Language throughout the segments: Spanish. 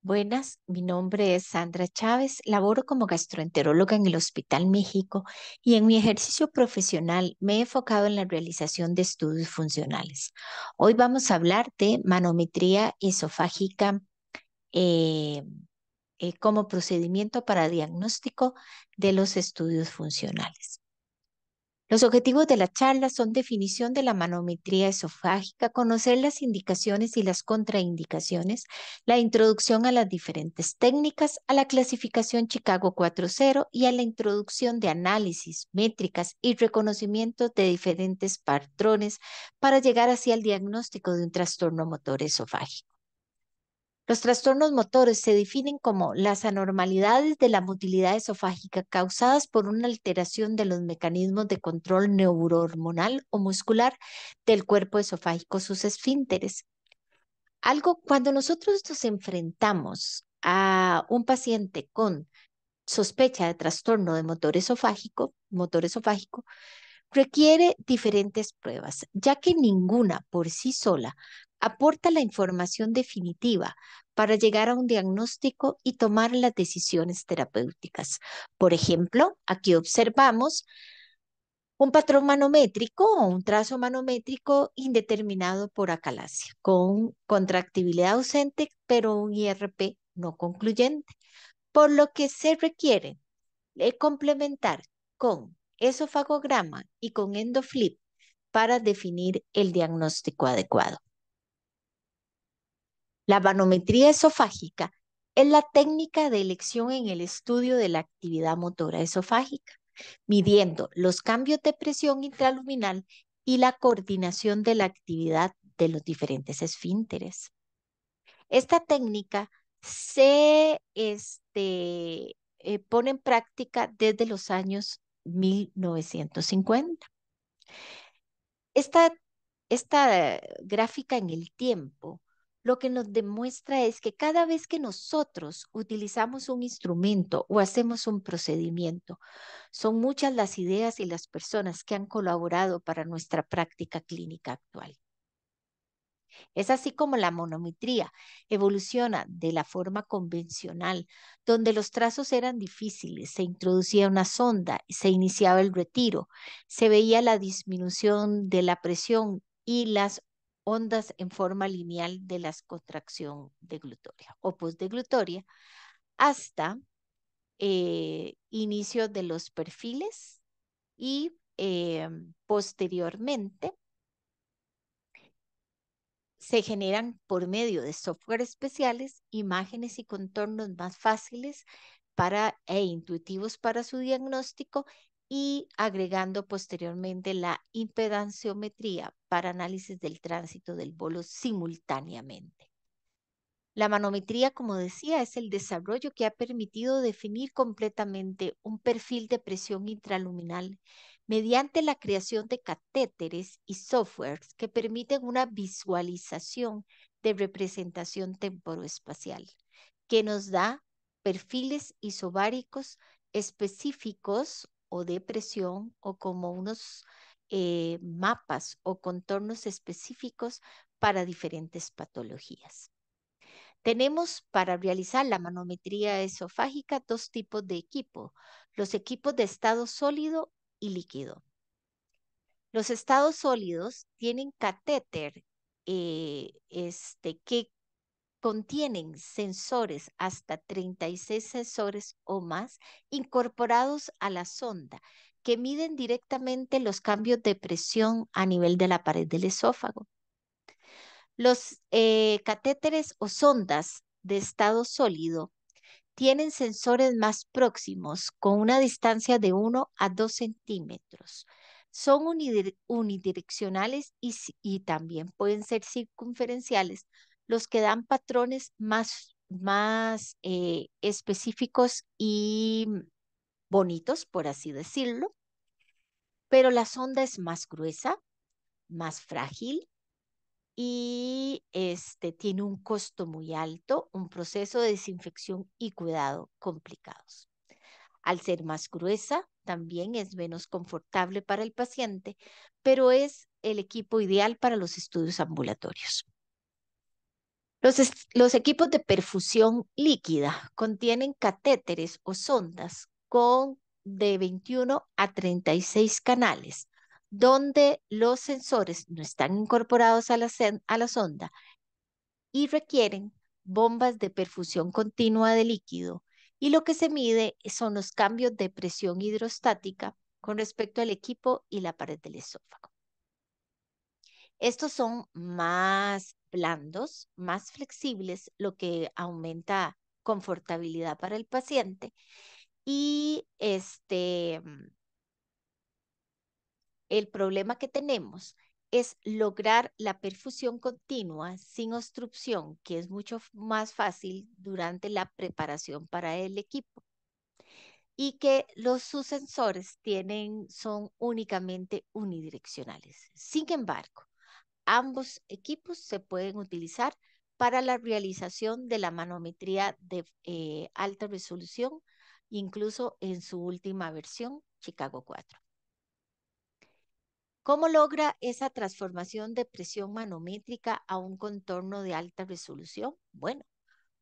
Buenas, mi nombre es Sandra Chávez, laboro como gastroenteróloga en el Hospital México y en mi ejercicio profesional me he enfocado en la realización de estudios funcionales. Hoy vamos a hablar de manometría esofágica eh, como procedimiento para diagnóstico de los estudios funcionales. Los objetivos de la charla son definición de la manometría esofágica, conocer las indicaciones y las contraindicaciones, la introducción a las diferentes técnicas, a la clasificación Chicago 4.0 y a la introducción de análisis, métricas y reconocimiento de diferentes patrones para llegar hacia el diagnóstico de un trastorno motor esofágico. Los trastornos motores se definen como las anormalidades de la motilidad esofágica causadas por una alteración de los mecanismos de control neurohormonal o muscular del cuerpo esofágico, sus esfínteres. Cuando nosotros nos enfrentamos a un paciente con sospecha de trastorno de motor esofágico, requiere diferentes pruebas, ya que ninguna por sí sola aporta la información definitiva para llegar a un diagnóstico y tomar las decisiones terapéuticas. Por ejemplo, aquí observamos un patrón manométrico o un trazo manométrico indeterminado por acalasia, con contractibilidad ausente, pero un IRP no concluyente, por lo que se requiere complementar con esofagograma y con endoflip para definir el diagnóstico adecuado. La manometría esofágica es la técnica de elección en el estudio de la actividad motora esofágica, midiendo los cambios de presión intraluminal y la coordinación de la actividad de los diferentes esfínteres. Esta técnica se pone en práctica desde los años 1950. Esta, esta gráfica en el tiempo lo que nos demuestra es que cada vez que nosotros utilizamos un instrumento o hacemos un procedimiento, son muchas las ideas y las personas que han colaborado para nuestra práctica clínica actual. Es así como la manometría evoluciona de la forma convencional, donde los trazos eran difíciles, se introducía una sonda, se iniciaba el retiro, se veía la disminución de la presión y las ondas en forma lineal de la contracción deglutoria o postdeglutoria, hasta inicio de los perfiles y posteriormente se generan por medio de software especiales imágenes y contornos más fáciles e intuitivos para su diagnóstico y agregando posteriormente la impedanciometría para análisis del tránsito del bolo simultáneamente. La manometría, como decía, es el desarrollo que ha permitido definir completamente un perfil de presión intraluminal mediante la creación de catéteres y softwares que permiten una visualización de representación temporoespacial, que nos da perfiles isobáricos específicos o de presión o como unos mapas o contornos específicos para diferentes patologías. Tenemos para realizar la manometría esofágica dos tipos de equipo, los equipos de estado sólido y líquido. Los estados sólidos tienen catéter que contienen sensores, hasta 36 sensores o más, incorporados a la sonda, que miden directamente los cambios de presión a nivel de la pared del esófago. Los catéteres o sondas de estado sólido tienen sensores más próximos con una distancia de 1 a 2 centímetros. Son unidireccionales y también pueden ser circunferenciales, los que dan patrones más específicos y bonitos, por así decirlo, pero la sonda es más gruesa, más frágil y tiene un costo muy alto, un proceso de desinfección y cuidado complicados. Al ser más gruesa, también es menos confortable para el paciente, pero es el equipo ideal para los estudios ambulatorios. Los equipos de perfusión líquida contienen catéteres o sondas con de 21 a 36 canales, donde los sensores no están incorporados a a la sonda y requieren bombas de perfusión continua de líquido. Y lo que se mide son los cambios de presión hidrostática con respecto al equipo y la pared del esófago. Estos son más blandos, más flexibles, lo que aumenta confortabilidad para el paciente. Y el problema que tenemos es lograr la perfusión continua sin obstrucción, que es mucho más fácil durante la preparación para el equipo. Y que sus sensores son únicamente unidireccionales. Sin embargo, ambos equipos se pueden utilizar para la realización de la manometría de alta resolución, incluso en su última versión, Chicago 4. ¿Cómo logra esa transformación de presión manométrica a un contorno de alta resolución? Bueno,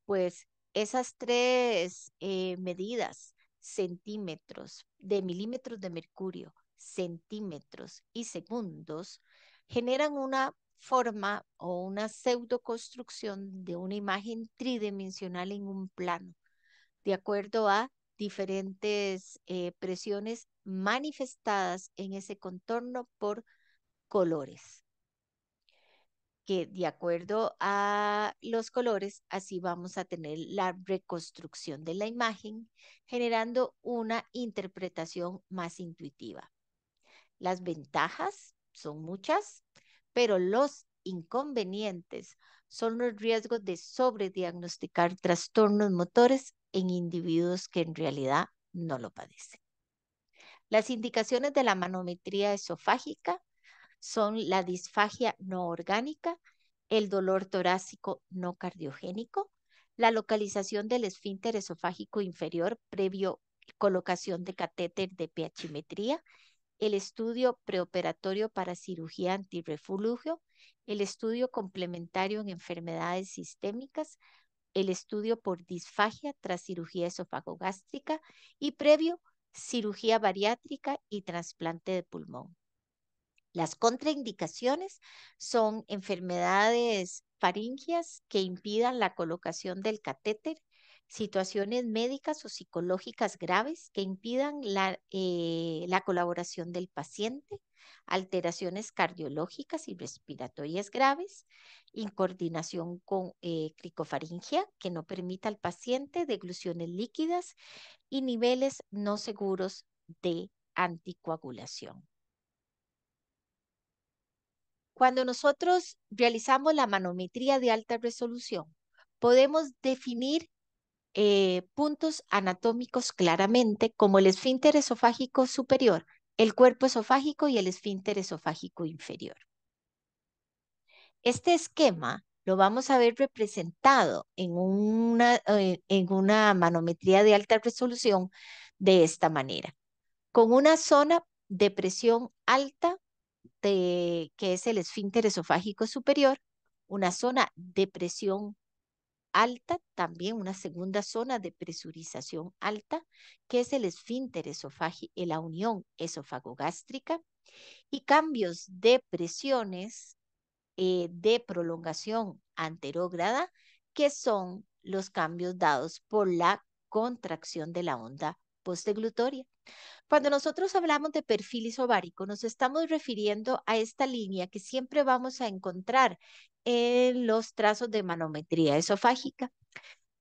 pues esas tres medidas, centímetros, de milímetros de mercurio, centímetros y segundos, generan una forma o una pseudoconstrucción de una imagen tridimensional en un plano, de acuerdo a diferentes presiones manifestadas en ese contorno por colores, que de acuerdo a los colores, así vamos a tener la reconstrucción de la imagen, generando una interpretación más intuitiva. Las ventajas son muchas, pero los inconvenientes son los riesgos de sobrediagnosticar trastornos motores en individuos que en realidad no lo padecen. Las indicaciones de la manometría esofágica son la disfagia no orgánica, el dolor torácico no cardiogénico, la localización del esfínter esofágico inferior previo colocación de catéter de pH-metría, el estudio preoperatorio para cirugía antirreflujo, el estudio complementario en enfermedades sistémicas, el estudio por disfagia tras cirugía esofagogástrica y previo cirugía bariátrica y trasplante de pulmón. Las contraindicaciones son enfermedades faringias que impidan la colocación del catéter, situaciones médicas o psicológicas graves que impidan la colaboración del paciente, alteraciones cardiológicas y respiratorias graves, incoordinación con cricofaringia que no permita al paciente degluciones líquidas y niveles no seguros de anticoagulación. Cuando nosotros realizamos la manometría de alta resolución, podemos definir puntos anatómicos claramente como el esfínter esofágico superior, el cuerpo esofágico y el esfínter esofágico inferior. Este esquema lo vamos a ver representado en una manometría de alta resolución de esta manera, con una zona de presión alta que es el esfínter esofágico superior, una zona de presión alta, también una segunda zona de presurización alta, que es el esfínter esofágico, la unión esofagogástrica, y cambios de presiones de prolongación anterógrada, que son los cambios dados por la contracción de la onda postdeglutoria. Cuando nosotros hablamos de perfil isobárico, nos estamos refiriendo a esta línea que siempre vamos a encontrar en los trazos de manometría esofágica,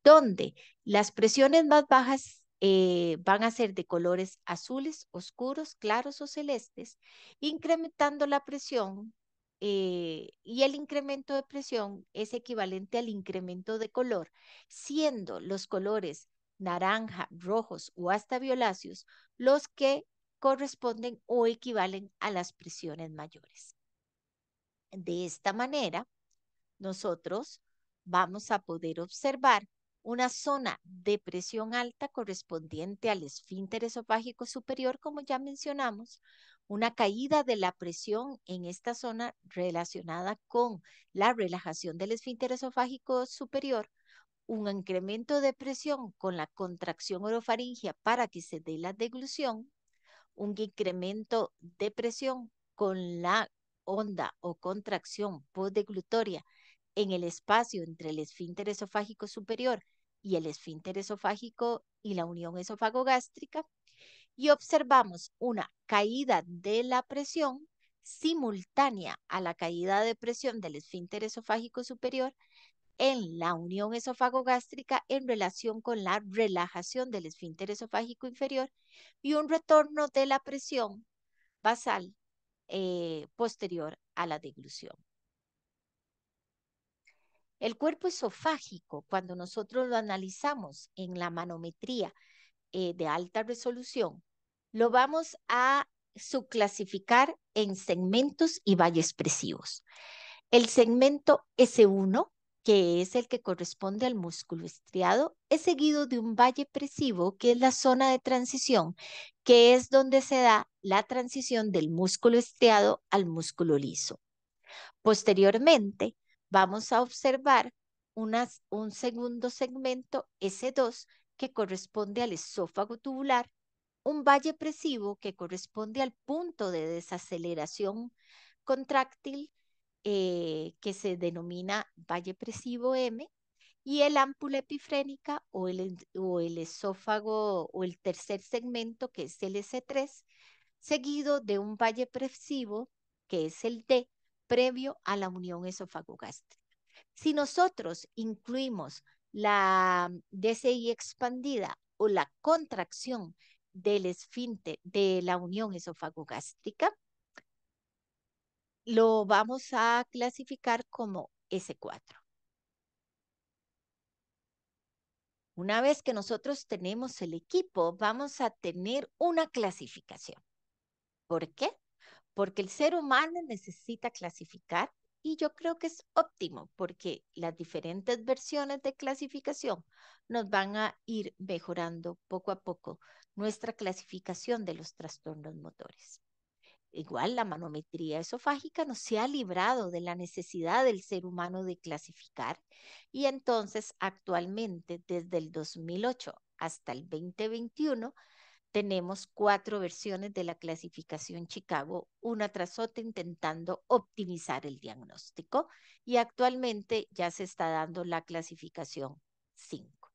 donde las presiones más bajas van a ser de colores azules, oscuros, claros o celestes, incrementando la presión y el incremento de presión es equivalente al incremento de color, siendo los colores naranja, rojos o hasta violáceos los que corresponden o equivalen a las presiones mayores. De esta manera, nosotros vamos a poder observar una zona de presión alta correspondiente al esfínter esofágico superior, como ya mencionamos, una caída de la presión en esta zona relacionada con la relajación del esfínter esofágico superior, un incremento de presión con la contracción orofaringia para que se dé la deglución, un incremento de presión con la onda o contracción postdeglutoria en el espacio entre el esfínter esofágico superior y el esfínter esofágico y la unión esofagogástrica, y observamos una caída de la presión simultánea a la caída de presión del esfínter esofágico superior en la unión esofagogástrica en relación con la relajación del esfínter esofágico inferior y un retorno de la presión basal posterior a la deglución. El cuerpo esofágico, cuando nosotros lo analizamos en la manometría de alta resolución, lo vamos a subclasificar en segmentos y valles expresivos. El segmento S1, que es el que corresponde al músculo estriado, es seguido de un valle expresivo, que es la zona de transición, que es donde se da la transición del músculo estriado al músculo liso. Posteriormente, vamos a observar un segundo segmento S2 que corresponde al esófago tubular, un valle presivo que corresponde al punto de desaceleración contráctil que se denomina valle presivo M, y el ámpula epifrénica o el esófago o el tercer segmento que es el S3, seguido de un valle presivo que es el D, previo a la unión esofagogástrica. Si nosotros incluimos la DCI expandida o la contracción del esfínter de la unión esofagogástrica, lo vamos a clasificar como S4. Una vez que nosotros tenemos el equipo, vamos a tener una clasificación. ¿Por qué? Porque el ser humano necesita clasificar y yo creo que es óptimo porque las diferentes versiones de clasificación nos van a ir mejorando poco a poco nuestra clasificación de los trastornos motores. Igual la manometría esofágica no se ha librado de la necesidad del ser humano de clasificar y entonces actualmente desde el 2008 hasta el 2021 tenemos 4 versiones de la clasificación Chicago, una tras otra intentando optimizar el diagnóstico y actualmente ya se está dando la clasificación 5.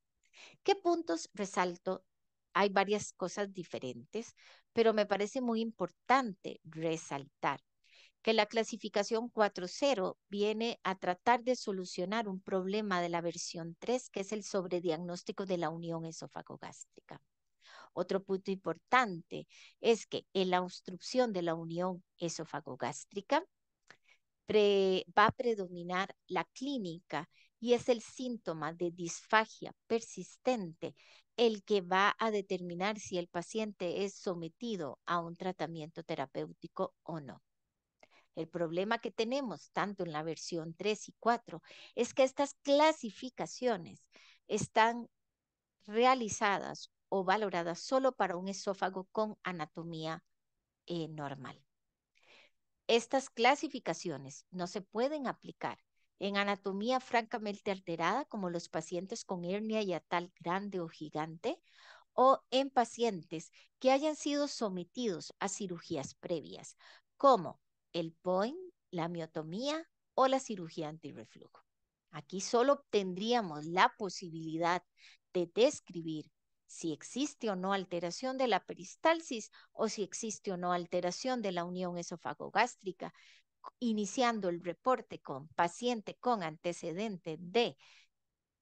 ¿Qué puntos resalto? Hay varias cosas diferentes, pero me parece muy importante resaltar que la clasificación 4.0 viene a tratar de solucionar un problema de la versión 3, que es el sobrediagnóstico de la unión esofagogástrica. Otro punto importante es que en la obstrucción de la unión esofagogástrica va a predominar la clínica y es el síntoma de disfagia persistente el que va a determinar si el paciente es sometido a un tratamiento terapéutico o no. El problema que tenemos tanto en la versión 3 y 4 es que estas clasificaciones están realizadas o valoradas solo para un esófago con anatomía normal. Estas clasificaciones no se pueden aplicar en anatomía francamente alterada, como los pacientes con hernia hiatal grande o gigante, o en pacientes que hayan sido sometidos a cirugías previas, como el POIN, la miotomía o la cirugía antirreflujo. Aquí solo obtendríamos la posibilidad de describir si existe o no alteración de la peristalsis o si existe o no alteración de la unión esofagogástrica, iniciando el reporte con paciente con antecedente de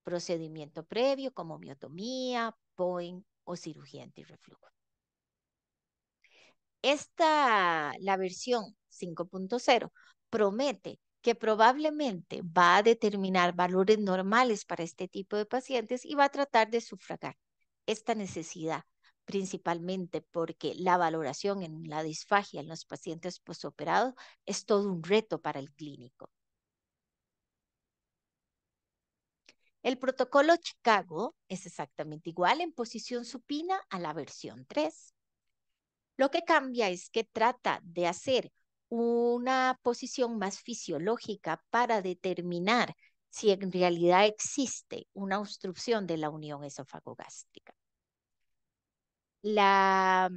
procedimiento previo como miotomía, POIN o cirugía antirreflujo. La versión 5.0 promete que probablemente va a determinar valores normales para este tipo de pacientes y va a tratar de sufragar esta necesidad, principalmente porque la valoración en la disfagia en los pacientes postoperados es todo un reto para el clínico. El protocolo Chicago es exactamente igual en posición supina a la versión 3. Lo que cambia es que trata de hacer una posición más fisiológica para determinar si en realidad existe una obstrucción de la unión esofagogástrica. La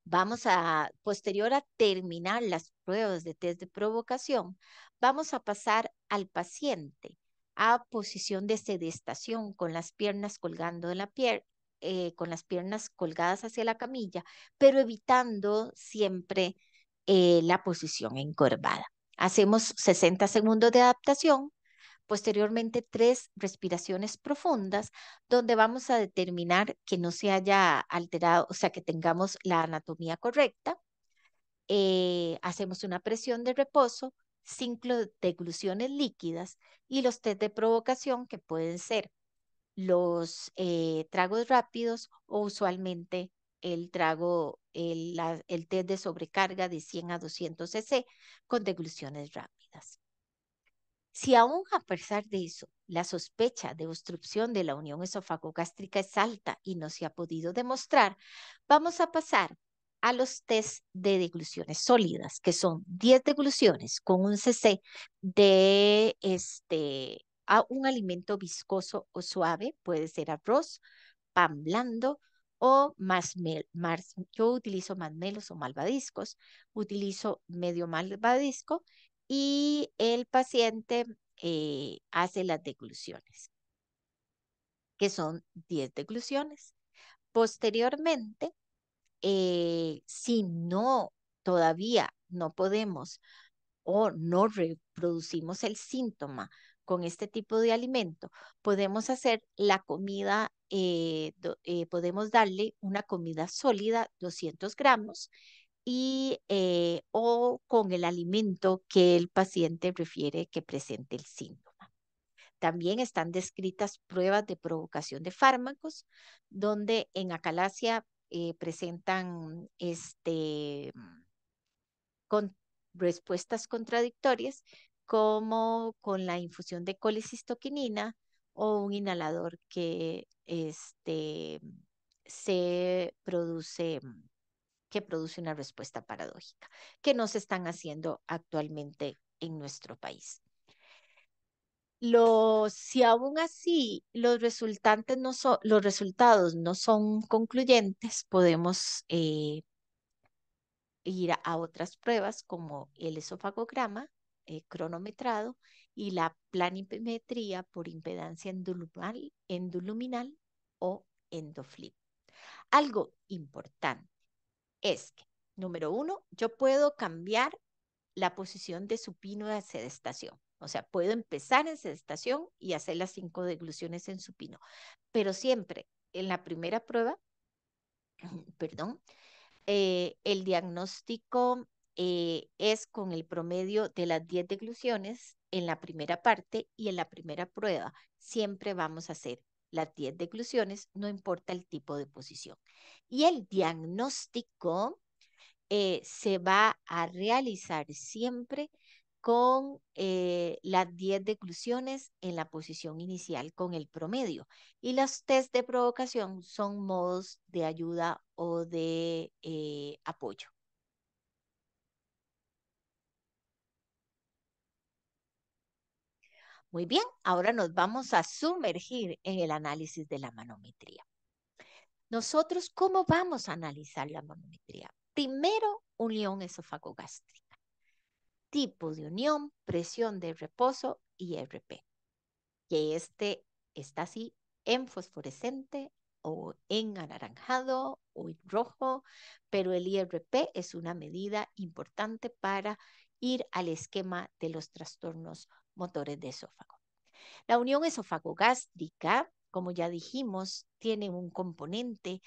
Vamos a, posterior a terminar las pruebas de test de provocación, vamos a pasar al paciente a posición de sedestación con las piernas colgando de la piel, con las piernas colgadas hacia la camilla, pero evitando siempre la posición encorvada. Hacemos 60 segundos de adaptación. Posteriormente, 3 respiraciones profundas, donde vamos a determinar que no se haya alterado, o sea, que tengamos la anatomía correcta. Hacemos una presión de reposo, 5 degluciones líquidas y los test de provocación, que pueden ser los tragos rápidos o usualmente el test de sobrecarga de 100 a 200 cc con degluciones rápidas. Si aún a pesar de eso la sospecha de obstrucción de la unión esofagogástrica es alta y no se ha podido demostrar, vamos a pasar a los test de degluciones sólidas, que son 10 degluciones con un cc de a un alimento viscoso o suave, puede ser arroz, pan blando o yo utilizo masmelos o malvadiscos, utilizo medio malvadisco y el paciente hace las degluciones, que son 10 degluciones. Posteriormente, si no todavía no podemos o no reproducimos el síntoma con este tipo de alimento, podemos hacer la comida, podemos darle una comida sólida, 200 gramos, o con el alimento que el paciente refiere que presente el síntoma. También están descritas pruebas de provocación de fármacos, donde en acalasia presentan con respuestas contradictorias, como con la infusión de colicistoquinina o un inhalador se produce, que produce una respuesta paradójica, que no se están haciendo actualmente en nuestro país. Si aún así los resultados no son concluyentes, podemos ir a otras pruebas como el esofagograma cronometrado y la planimetría por impedancia endoluminal o endoflip. Algo importante es que, número 1, yo puedo cambiar la posición de supino a sedestación. O sea, puedo empezar en sedestación y hacer las 5 degluciones en supino. Pero siempre en la primera prueba, perdón, el diagnóstico es con el promedio de las 10 degluciones en la primera parte y en la primera prueba. Siempre vamos a hacer las 10 degluciones, no importa el tipo de posición. Y el diagnóstico se va a realizar siempre con las 10 degluciones en la posición inicial con el promedio. Y los test de provocación son modos de ayuda o de apoyo. Muy bien, ahora nos vamos a sumergir en el análisis de la manometría. Nosotros, ¿cómo vamos a analizar la manometría? Primero, unión esofagogástrica. Tipo de unión, presión de reposo y RP, que está así en fosforescente o en anaranjado o en rojo, pero el IRP es una medida importante para ir al esquema de los trastornos motores de esófago. La unión esofagogástrica, como ya dijimos, tiene un componente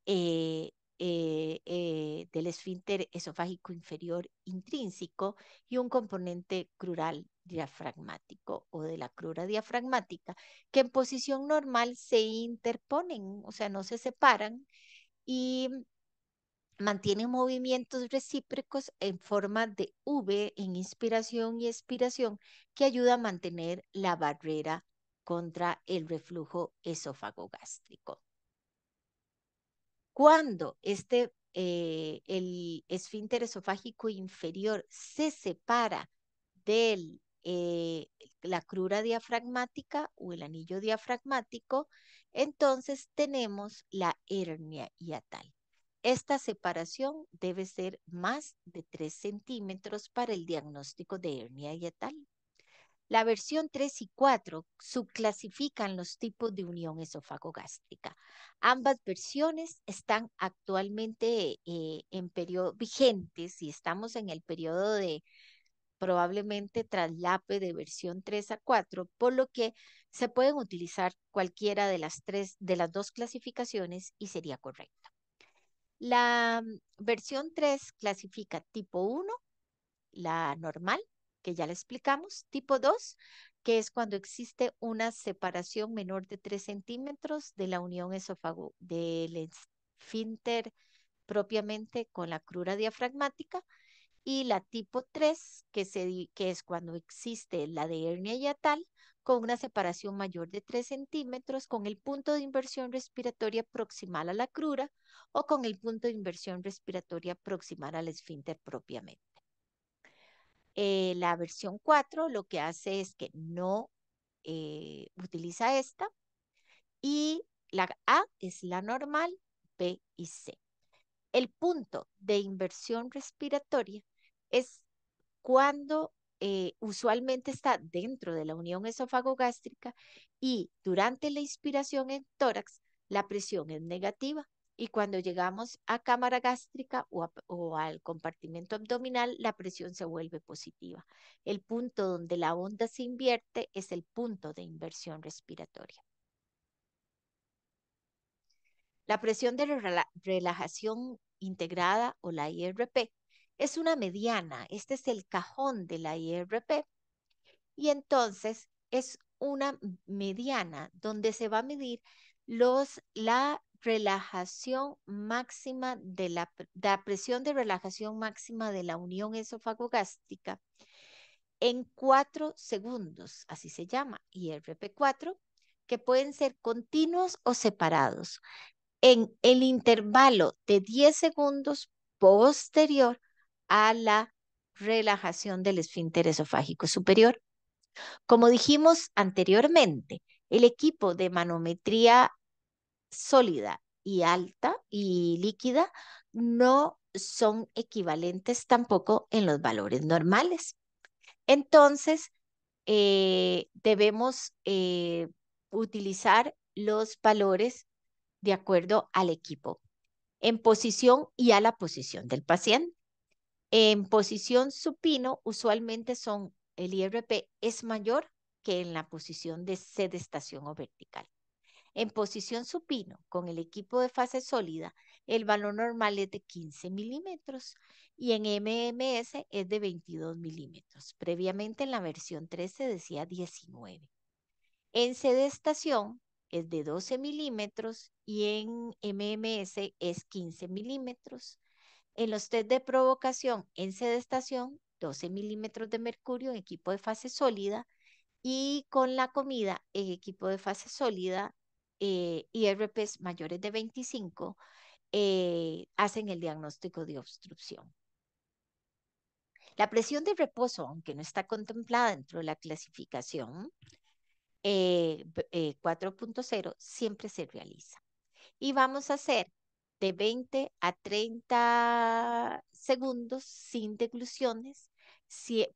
eh, del esfínter esofágico inferior intrínseco y un componente crural diafragmático o de la crura diafragmática, que en posición normal se interponen, o sea, no se separan y mantienen movimientos recíprocos en forma de V en inspiración y expiración, que ayuda a mantener la barrera contra el reflujo esofagogástrico. Cuando el esfínter esofágico inferior se separa de la crura diafragmática o el anillo diafragmático, entonces tenemos la hernia hiatal. Esta separación debe ser más de 3 centímetros para el diagnóstico de hernia hiatal. La versión 3 y 4 subclasifican los tipos de unión esofagogástrica. Ambas versiones están actualmente en periodo vigentes y estamos en el periodo de probablemente traslape de versión 3 a 4, por lo que se pueden utilizar cualquiera de las dos clasificaciones y sería correcto. La versión 3 clasifica tipo 1, la normal, que ya le explicamos, tipo 2, que es cuando existe una separación menor de 3 centímetros de la unión esófago del esfínter propiamente con la crura diafragmática, y la tipo 3, que es cuando existe la de hernia hiatal, con una separación mayor de 3 centímetros, con el punto de inversión respiratoria proximal a la crura o con el punto de inversión respiratoria proximal al esfínter propiamente. La versión 4 lo que hace es que no utiliza esta, y la A es la normal, B y C. El punto de inversión respiratoria es cuando usualmente está dentro de la unión esofagogástrica y durante la inspiración en tórax la presión es negativa, y cuando llegamos a cámara gástrica o al compartimento abdominal la presión se vuelve positiva. El punto donde la onda se invierte es el punto de inversión respiratoria. La presión de relajación integrada o la IRP es una mediana. Este es el cajón de la IRP. Y entonces es una mediana donde se va a medir la relajación máxima de la presión de relajación máxima de la unión esofagogástrica en 4 segundos, así se llama, IRP4, que pueden ser continuos o separados en el intervalo de 10 segundos posterior a la relajación del esfínter esofágico superior. Como dijimos anteriormente, el equipo de manometría sólida y alta y líquida no son equivalentes tampoco en los valores normales. Entonces, debemos utilizar los valores de acuerdo al equipo, en posición y a la posición del paciente. En posición supino, usualmente el IRP es mayor que en la posición de sedestación o vertical. En posición supino, con el equipo de fase sólida, el valor normal es de 15 milímetros y en MMS es de 22 milímetros. Previamente en la versión 3 se decía 19. En sedestación es de 12 milímetros y en MMS es 15 milímetros. En los test de provocación en sedestación, 12 milímetros de mercurio en equipo de fase sólida, y con la comida en equipo de fase sólida, IRPs mayores de 25 hacen el diagnóstico de obstrucción. La presión de reposo, aunque no está contemplada dentro de la clasificación 4.0, siempre se realiza. Y vamos a hacer de 20 a 30 segundos sin degluciones,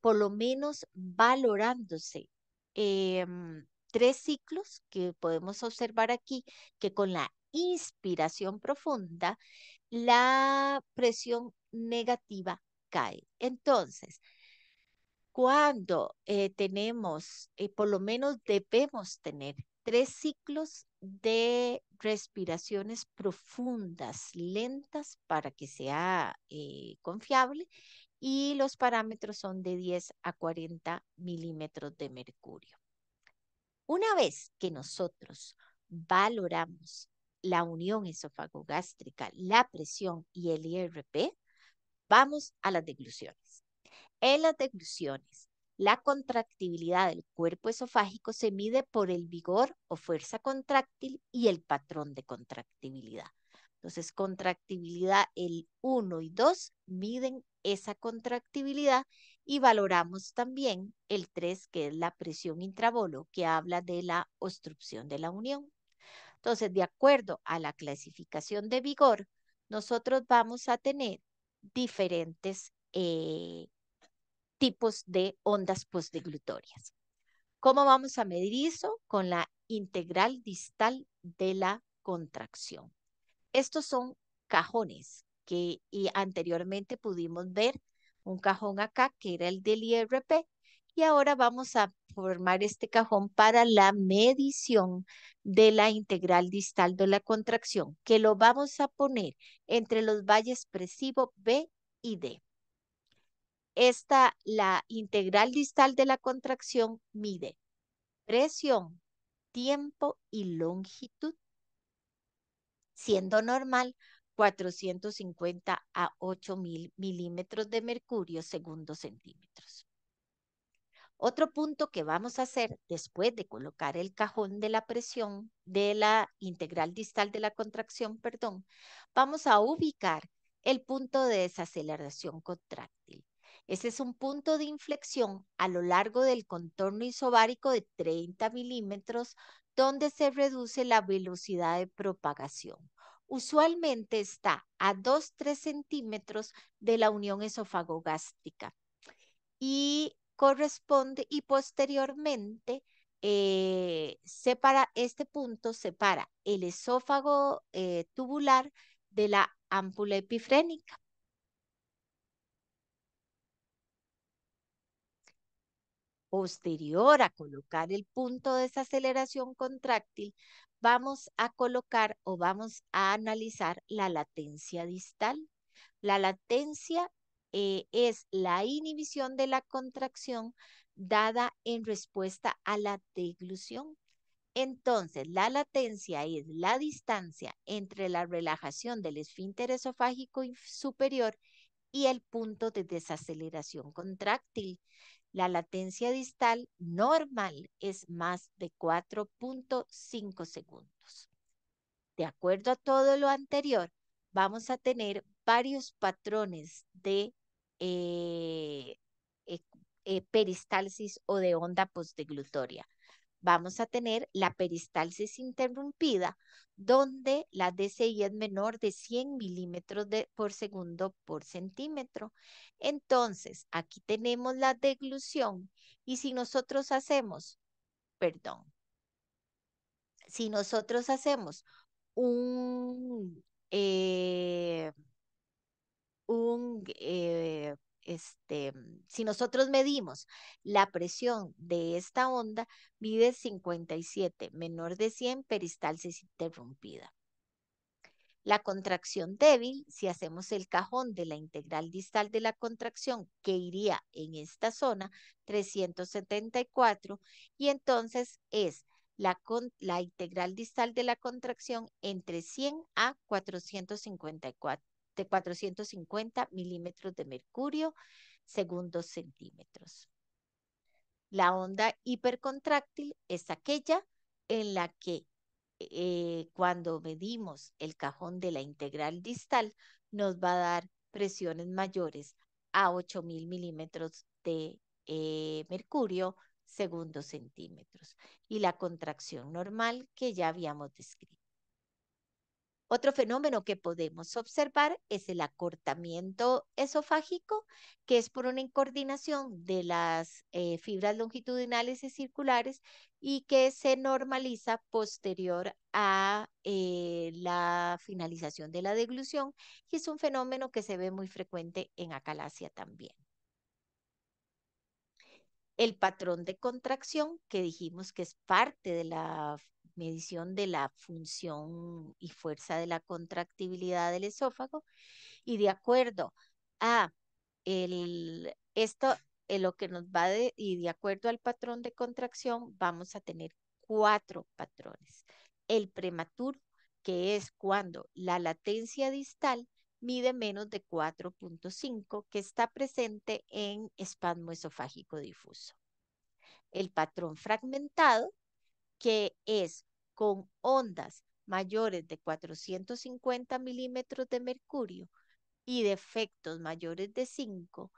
por lo menos valorándose 3 ciclos que podemos observar aquí, que con la inspiración profunda la presión negativa cae. Entonces, cuando tenemos, por lo menos debemos tener 3 ciclos de respiraciones profundas, lentas, para que sea confiable, y los parámetros son de 10 a 40 milímetros de mercurio. Una vez que nosotros valoramos la unión esofagogástrica, la presión y el IRP, vamos a las degluciones. En las degluciones, La contractibilidad del cuerpo esofágico se mide por el vigor o fuerza contráctil y el patrón de contractibilidad. Entonces, contractibilidad, el 1 y 2 miden esa contractibilidad y valoramos también el 3, que es la presión intravolo, que habla de la obstrucción de la unión. Entonces, de acuerdo a la clasificación de vigor, nosotros vamos a tener diferentes tipos de ondas postdeglutorias. ¿Cómo vamos a medir eso? Con la integral distal de la contracción. Estos son cajones que anteriormente pudimos ver un cajón acá que era el del IRP y ahora vamos a formar este cajón para la medición de la integral distal de la contracción, que lo vamos a poner entre los valles expresivo B y D. La integral distal de la contracción mide presión, tiempo y longitud, siendo normal 450 a 8000 milímetros de mercurio según 2 centímetros. Otro punto que vamos a hacer después de colocar el cajón de la presión, de la integral distal de la contracción, perdón, vamos a ubicar el punto de desaceleración contráctil. Ese es un punto de inflexión a lo largo del contorno isobárico de 30 milímetros donde se reduce la velocidad de propagación. Usualmente está a 2-3 centímetros de la unión esofagogástrica y corresponde y posteriormente este punto separa el esófago tubular de la ámpula epifrénica. Posterior a colocar el punto de desaceleración contráctil, vamos a colocar o vamos a analizar la latencia distal. La latencia es la inhibición de la contracción dada en respuesta a la deglución. Entonces, la latencia es la distancia entre la relajación del esfínter esofágico superior y el punto de desaceleración contráctil. La latencia distal normal es más de 4.5 segundos. De acuerdo a todo lo anterior, vamos a tener varios patrones de eh, eh, peristalsis o de onda postdeglutoria. Vamos a tener la peristalsis interrumpida, donde la DCI es menor de 100 milímetros por segundo por centímetro. Entonces, aquí tenemos la deglución y si nosotros hacemos, perdón, si nosotros hacemos un, eh, un si nosotros medimos la presión de esta onda, mide 57, menor de 100, peristalsis interrumpida. La contracción débil, si hacemos el cajón de la integral distal de la contracción, que iría en esta zona, 374, y entonces es la integral distal de la contracción entre 100 a 454, de 450 milímetros de mercurio según 2 centímetros. La onda hipercontráctil es aquella en la que cuando medimos el cajón de la integral distal nos va a dar presiones mayores a 8000 milímetros de mercurio según 2 centímetros. Y la contracción normal que ya habíamos descrito. Otro fenómeno que podemos observar es el acortamiento esofágico, que es por una incoordinación de las fibras longitudinales y circulares y que se normaliza posterior a la finalización de la deglución y es un fenómeno que se ve muy frecuente en acalasia también. El patrón de contracción, que dijimos que es parte de la medición de la función y fuerza de la contractibilidad del esófago, y de acuerdo a esto, lo que nos va y de acuerdo al patrón de contracción, vamos a tener 4 patrones. El prematuro, que es cuando la latencia distal mide menos de 4,5, que está presente en espasmo esofágico difuso. El patrón fragmentado, que es con ondas mayores de 450 milímetros de mercurio y defectos mayores de 5,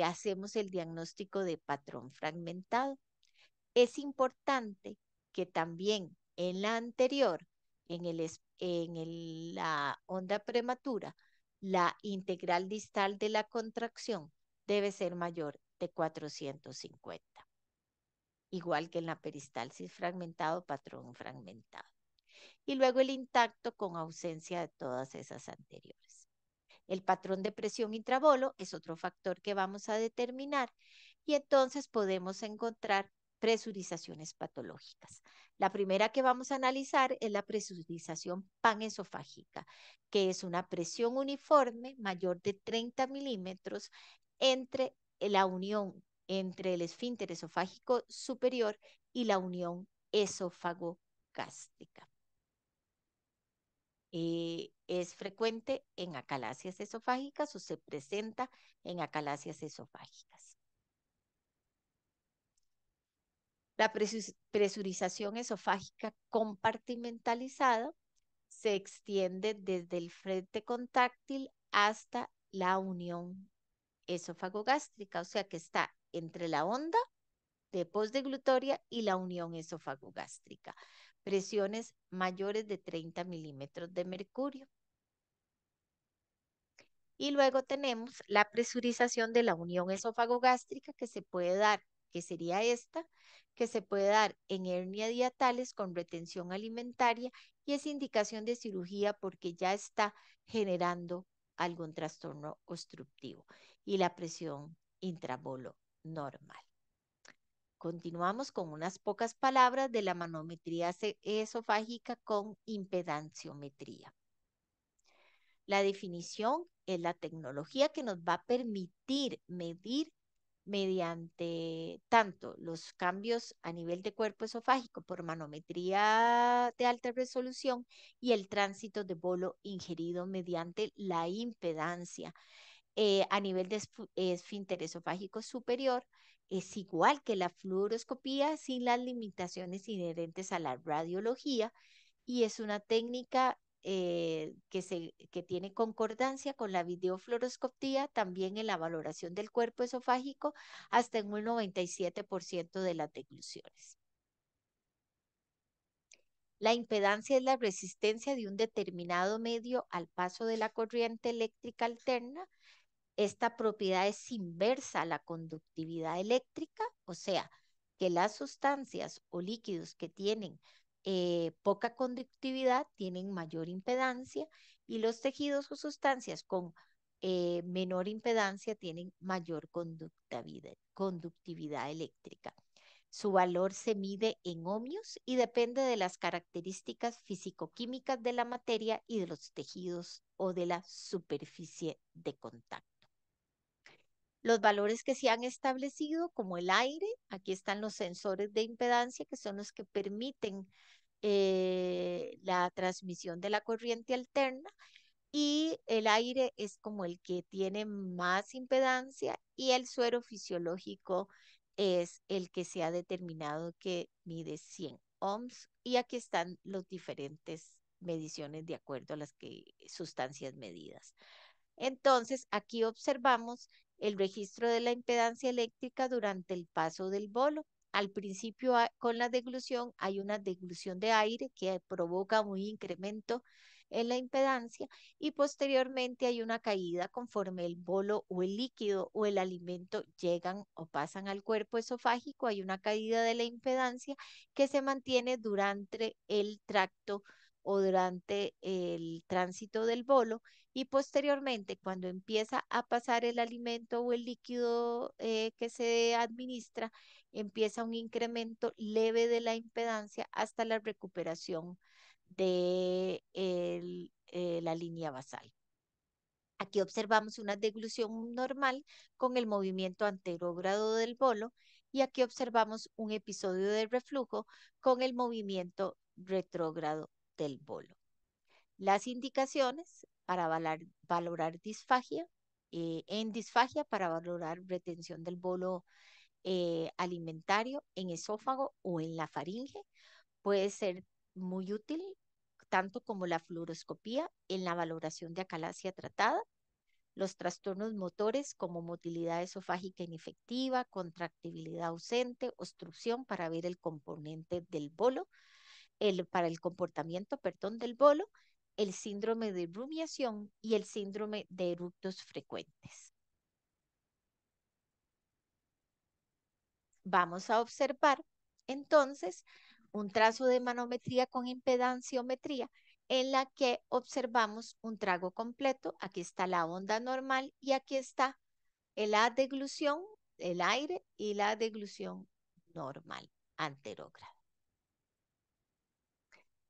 hacemos el diagnóstico de patrón fragmentado. Es importante que también en la anterior, la onda prematura, la integral distal de la contracción debe ser mayor de 450, igual que en la peristalsis fragmentado, patrón fragmentado. Y luego el intacto con ausencia de todas esas anteriores. El patrón de presión intravolo es otro factor que vamos a determinar y entonces podemos encontrar presurizaciones patológicas. La primera que vamos a analizar es la presurización panesofágica, que es una presión uniforme mayor de 30 milímetros entre la unión entre el esfínter esofágico superior y la unión esófago-gástrica. Es frecuente en acalasias esofágicas o se presenta en acalasias esofágicas. La presurización esofágica compartimentalizada se extiende desde el frente contráctil hasta la unión esófago-gástrica, o sea que está entre la onda de postdeglutoria y la unión esófago-gástrica. Presiones mayores de 30 milímetros de mercurio. Y luego tenemos la presurización de la unión esófago-gástrica que se puede dar, que sería esta, que se puede dar en hernia diatales con retención alimentaria y es indicación de cirugía porque ya está generando algún trastorno obstructivo y la presión intravolo normal. Continuamos con unas pocas palabras de la manometría esofágica con impedanciometría. La definición es la tecnología que nos va a permitir medir mediante tanto los cambios a nivel de cuerpo esofágico por manometría de alta resolución y el tránsito de bolo ingerido mediante la impedancia. A nivel de esfínter esofágico superior es igual que la fluoroscopía sin las limitaciones inherentes a la radiología y es una técnica que tiene concordancia con la videofluoroscopía también en la valoración del cuerpo esofágico hasta en un 97% de las degluciones. La impedancia es la resistencia de un determinado medio al paso de la corriente eléctrica alterna. Esta propiedad es inversa a la conductividad eléctrica, o sea, que las sustancias o líquidos que tienen poca conductividad tienen mayor impedancia y los tejidos o sustancias con menor impedancia tienen mayor conductividad eléctrica. Su valor se mide en ohmios y depende de las características físico-químicas de la materia y de los tejidos o de la superficie de contacto. Los valores que se han establecido, como el aire, aquí están los sensores de impedancia, que son los que permiten la transmisión de la corriente alterna, y el aire es como el que tiene más impedancia y el suero fisiológico es el que se ha determinado que mide 100 ohms y aquí están los diferentes mediciones de acuerdo a las sustancias medidas. Entonces, aquí observamos el registro de la impedancia eléctrica durante el paso del bolo. Al principio, con la deglución, hay una deglución de aire que provoca un incremento en la impedancia y posteriormente hay una caída conforme el bolo o el líquido o el alimento llegan o pasan al cuerpo esofágico. Hay una caída de la impedancia que se mantiene durante el tracto o durante el tránsito del bolo y posteriormente cuando empieza a pasar el alimento o el líquido que se administra, empieza un incremento leve de la impedancia hasta la recuperación de la línea basal. Aquí observamos una deglución normal con el movimiento anterógrado del bolo y aquí observamos un episodio de reflujo con el movimiento retrógrado del bolo. Las indicaciones para valorar disfagia, en disfagia para valorar retención del bolo alimentario en esófago o en la faringe. Puede ser muy útil tanto como la fluoroscopía en la valoración de acalasia tratada, los trastornos motores como motilidad esofágica inefectiva, contractibilidad ausente, obstrucción para ver el componente del bolo, para el comportamiento, perdón, del bolo, el síndrome de rumiación y el síndrome de eructos frecuentes. Vamos a observar entonces un trazo de manometría con impedanciometría en la que observamos un trago completo. Aquí está la onda normal y aquí está la deglución, el aire y la deglución normal anterógrada.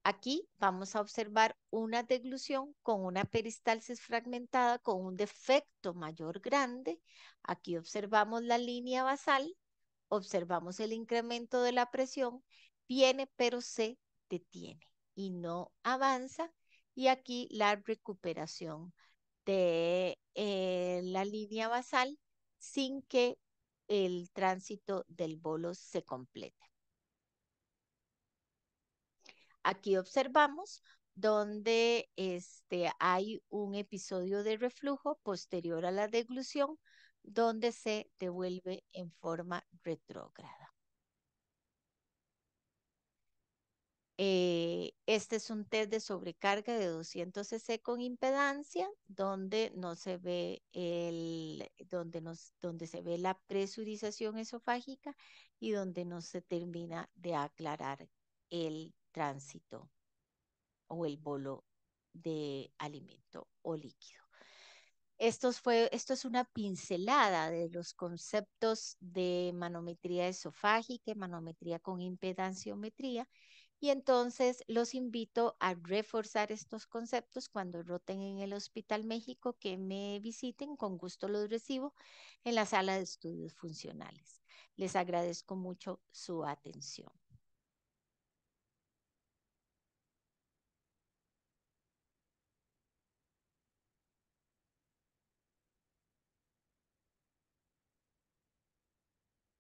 Aquí vamos a observar una deglución con una peristalsis fragmentada con un defecto mayor grande. Aquí observamos la línea basal, observamos el incremento de la presión, viene pero se detiene y no avanza. Y aquí la recuperación de la línea basal sin que el tránsito del bolo se complete. Aquí observamos donde hay un episodio de reflujo posterior a la deglución, donde se devuelve en forma retrógrada. Este es un test de sobrecarga de 200 cc con impedancia, donde no se ve donde se ve la presurización esofágica y donde no se termina de aclarar el tránsito o el bolo de alimento o líquido. Esto es una pincelada de los conceptos de manometría esofágica, manometría con impedanciometría, y entonces los invito a reforzar estos conceptos cuando roten en el Hospital México, que me visiten, con gusto los recibo en la sala de estudios funcionales. Les agradezco mucho su atención.